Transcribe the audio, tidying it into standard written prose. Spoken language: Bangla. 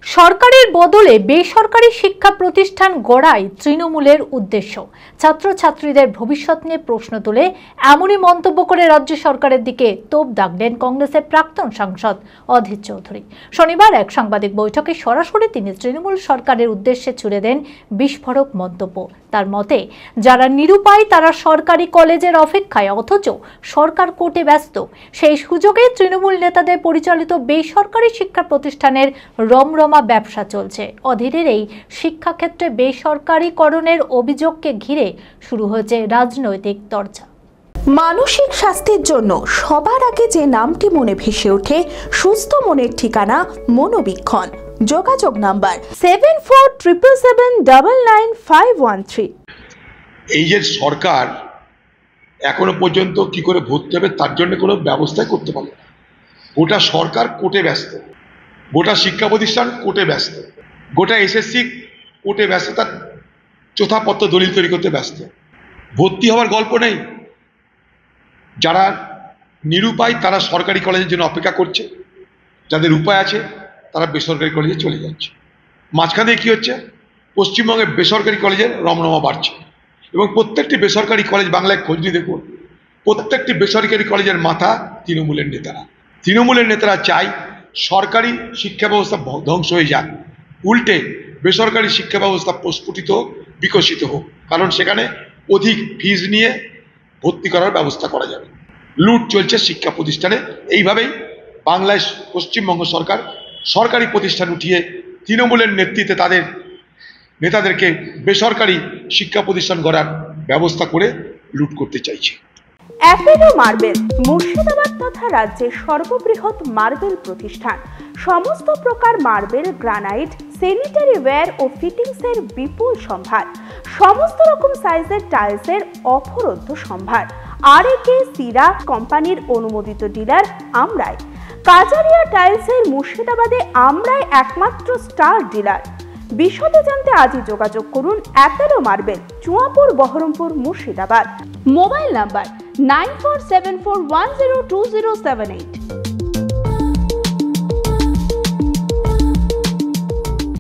সরকারের বদলে বেসরকারি শিক্ষা প্রতিষ্ঠান গড়াই তৃণমূলের উদ্দেশ্য। ছাত্রছাত্রীদের ভবিষ্যৎ নিয়ে প্রশ্ন তুলে এমনই মন্তব্য করে রাজ্য সরকারের দিকে তোপ দাগলেন কংগ্রেসের প্রাক্তন সাংসদ অধীর চৌধুরী। শনিবার এক সাংবাদিক বৈঠকে সরাসরি তিনি তৃণমূল সরকারের উদ্দেশ্যে ছুড়ে দেন বিস্ফোরক মন্তব্য। তার মতে, যারা নিরুপায় তারা সরকারি কলেজের অপেক্ষায়, অথচ সরকার কোর্টে ব্যস্ত। সেই সুযোগে তৃণমূল নেতাদের পরিচালিত বেসরকারি শিক্ষা প্রতিষ্ঠানের রমরমা ব্যবসা চলছে। অধীরের এই শিক্ষাক্ষেত্রে বেসরকারীকরণের অভিযোগকে ঘিরে শুরু হয়েছে রাজনৈতিক চর্চা। মানসিক স্বাস্থ্যের জন্য সবার আগে যে নামটি মনে ভেসে ওঠে, সুস্থ মনের ঠিকানা মনোবীক্ষণ। যোগাযোগ নাম্বার 7477799513। এই যে সরকার এখনো পর্যন্ত কি করে ভর্তি হবে তার জন্য কোনো ব্যবস্থাই করতে পারল না। গোটা সরকার কোর্টে ব্যস্ত, গোটা শিক্ষা প্রতিষ্ঠান কোর্টে ব্যস্ত, গোটা এসএসসি কোর্টে ব্যস্ত, তার চোথাপত্র দলিল তৈরি করতে ব্যস্ত। ভর্তি হওয়ার গল্প নেই। যারা নিরুপায় তারা সরকারি কলেজের জন্য অপেক্ষা করছে, যাদের উপায় আছে তারা বেসরকারি কলেজে চলে যাচ্ছে। মাঝখানে কী হচ্ছে? পশ্চিমবঙ্গের বেসরকারি কলেজের রমরমা বাড়ছে এবং প্রত্যেকটি বেসরকারি কলেজ, বাংলায় খোঁজ নিয়ে দেখুন, প্রত্যেকটি বেসরকারি কলেজের মাথা তৃণমূলের নেতারা। তৃণমূলের নেতারা চায় সরকারি শিক্ষা ব্যবস্থা ধ্বংস হয়ে যাক, উল্টে বেসরকারি শিক্ষা ব্যবস্থা প্রস্ফুটিত বিকশিত হোক, কারণ সেখানে অধিক ফিজ নিয়ে ভর্তি করার ব্যবস্থা করা যাবে। লুট চলছে শিক্ষা প্রতিষ্ঠানে। এইভাবেই বাংলায় পশ্চিমবঙ্গ সরকার সরকারি প্রতিষ্ঠান উঠিয়ে তৃণমূলের নেতৃত্বে তাদের নেতাদেরকে বেসরকারি শিক্ষা প্রতিষ্ঠান গড়ার ব্যবস্থা করে লুট করতে চাইছে। অ্যাপেলো মার্বেল মুর্শিদাবাদ তথা রাজ্যের সর্ববৃহৎ মার্বেল প্রতিষ্ঠান। সমস্ত প্রকার মার্বেল, গ্রানাইট, স্যানিটারি ওয়্যার ও ফিটিংসের বিপুল সম্ভার। সমস্ত রকম সাইজের টাইলসের অফুরন্ত সম্ভার। আর.এ.কে সিরা কোম্পানির অনুমোদিত ডিলার আমরাই। কাজারিয়া টাইলসের মুর্শিদাবাদে আমরাই একমাত্র স্টার ডিলার। বিশদে জানতে আজই যোগাযোগ করুন Apollo marble, Chuapur, Baharampur, Murshidabad. Mobile number 9474102078।